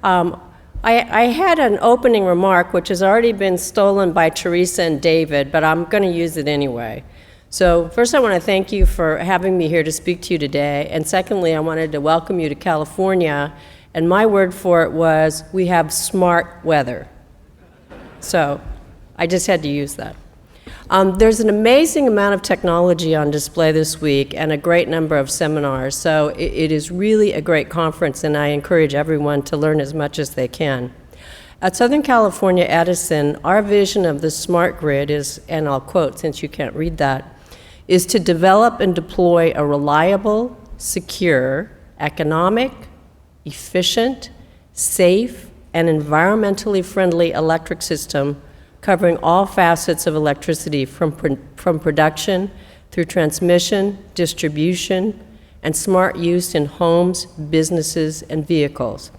I had an opening remark which has already been stolen by Teresa and David, but I'm going to use it anyway. So first I want to thank you for having me here to speak to you today, and secondly I wanted to welcome you to California, and my word for it was, we have smart weather. So I just had to use that. There's an amazing amount of technology on display this week and a great number of seminars, so it is really a great conference, and I encourage everyone to learn as much as they can. At Southern California Edison, our vision of the smart grid is, and I'll quote since you can't read that, is to develop and deploy a reliable, secure, economic, efficient, safe, and environmentally friendly electric system covering all facets of electricity from production through transmission, distribution, and smart use in homes, businesses, and vehicles.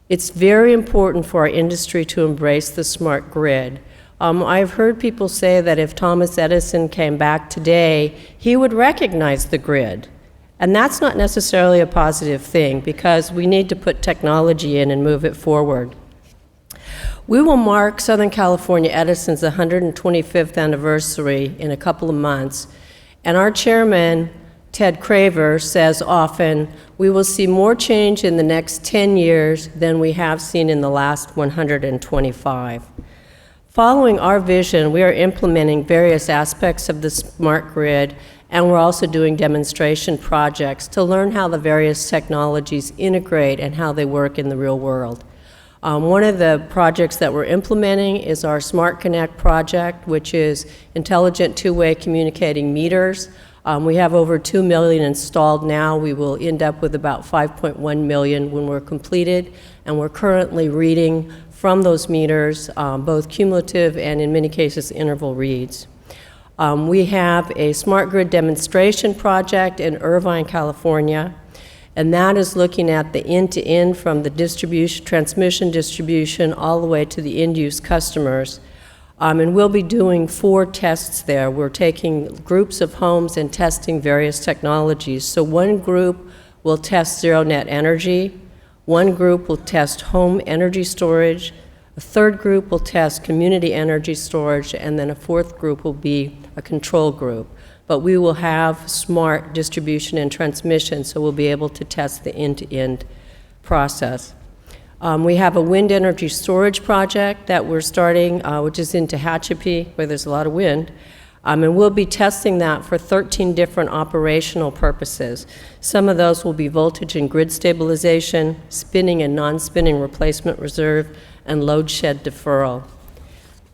It's very important for our industry to embrace the smart grid. I've heard people say that if Thomas Edison came back today, he would recognize the grid. And that's not necessarily a positive thing because we need to put technology in and move it forward. We will mark Southern California Edison's 125th anniversary in a couple of months, and our chairman, Ted Craver, says often, we will see more change in the next 10 years than we have seen in the last 125. Following our vision, we are implementing various aspects of the smart grid, and we're also doing demonstration projects to learn how the various technologies integrate and how they work in the real world. One of the projects that we're implementing is our Smart Connect project, which is intelligent two-way communicating meters. We have over 2 million installed now. We will end up with about 5.1 million when we're completed, and we're currently reading from those meters, both cumulative and in many cases interval reads. We have a smart grid demonstration project in Irvine, California, and that is looking at the end-to-end from the transmission distribution all the way to the end-use customers. And we'll be doing 4 tests there. We're taking groups of homes and testing various technologies. So one group will test zero net energy, one group will test home energy storage, a third group will test community energy storage, and then a fourth group will be a control group. But we will have smart distribution and transmission, so we'll be able to test the end-to-end process. We have a wind energy storage project that we're starting, which is in Tehachapi, where there's a lot of wind. And we'll be testing that for 13 different operational purposes. Some of those will be voltage and grid stabilization, spinning and non-spinning replacement reserve, and load shed deferral.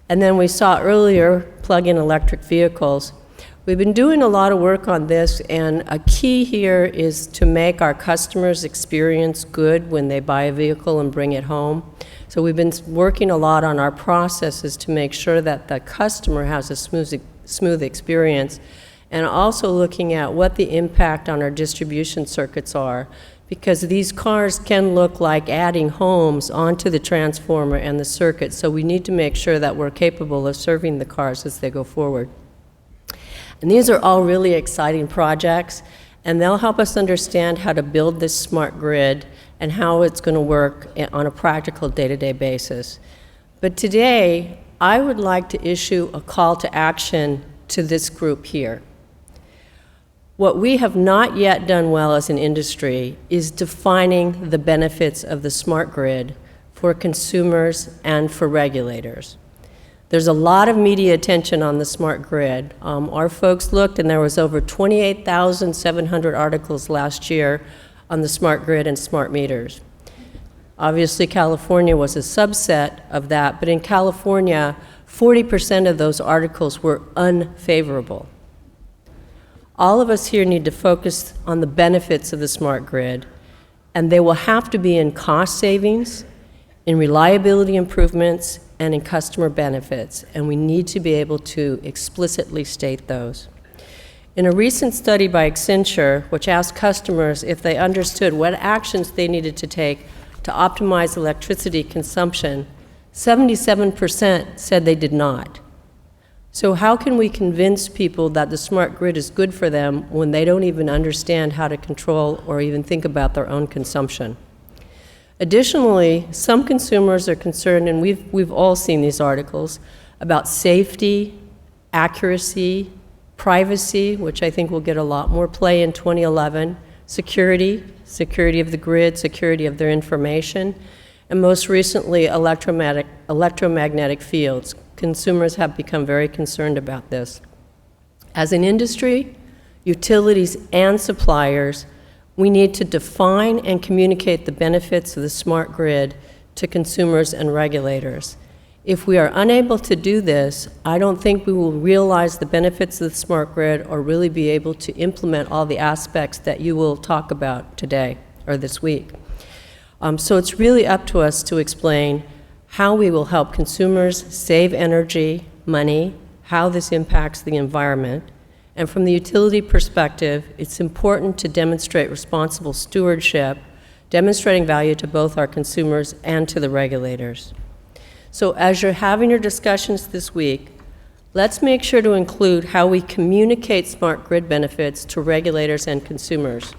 And then we saw earlier plug-in electric vehicles. We've been doing a lot of work on this, and a key here is to make our customers' experience good when they buy a vehicle and bring it home. So we've been working a lot on our processes to make sure that the customer has a smooth experience, and also looking at what the impact on our distribution circuits are, because these cars can look like adding homes onto the transformer and the circuit, so we need to make sure that we're capable of serving the cars as they go forward. And these are all really exciting projects, and they'll help us understand how to build this smart grid and how it's going to work on a practical day-to-day basis. But today, I would like to issue a call to action to this group here. What we have not yet done well as an industry is defining the benefits of the smart grid for consumers and for regulators. There's a lot of media attention on the smart grid. Our folks looked, and there was over 28,700 articles last year on the smart grid and smart meters. Obviously, California was a subset of that, but in California, 40% of those articles were unfavorable. All of us here need to focus on the benefits of the smart grid, and they will have to be in cost savings, in reliability improvements, and in customer benefits, and we need to be able to explicitly state those. In a recent study by Accenture, which asked customers if they understood what actions they needed to take to optimize electricity consumption, 77% said they did not. So how can we convince people that the smart grid is good for them when they don't even understand how to control or even think about their own consumption? Additionally, some consumers are concerned, and we've all seen these articles, about safety, accuracy, privacy, which I think will get a lot more play in 2011, security of the grid, security of their information, and most recently, electromagnetic fields. Consumers have become very concerned about this. As an industry, utilities, and suppliers, we need to define and communicate the benefits of the smart grid to consumers and regulators. If we are unable to do this, I don't think we will realize the benefits of the smart grid or really be able to implement all the aspects that you will talk about today or this week. So it's really up to us to explain how we will help consumers save energy, money, how this impacts the environment. And from the utility perspective, it's important to demonstrate responsible stewardship, demonstrating value to both our consumers and to the regulators. So as you're having your discussions this week, let's make sure to include how we communicate smart grid benefits to regulators and consumers.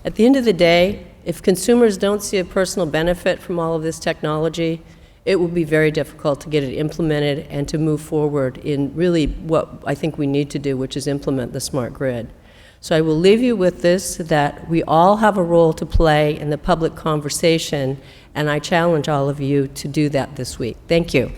At the end of the day, if consumers don't see a personal benefit from all of this technology, it will be very difficult to get it implemented and to move forward in really what I think we need to do, which is implement the smart grid. So I will leave you with this, that we all have a role to play in the public conversation, and I challenge all of you to do that this week. Thank you.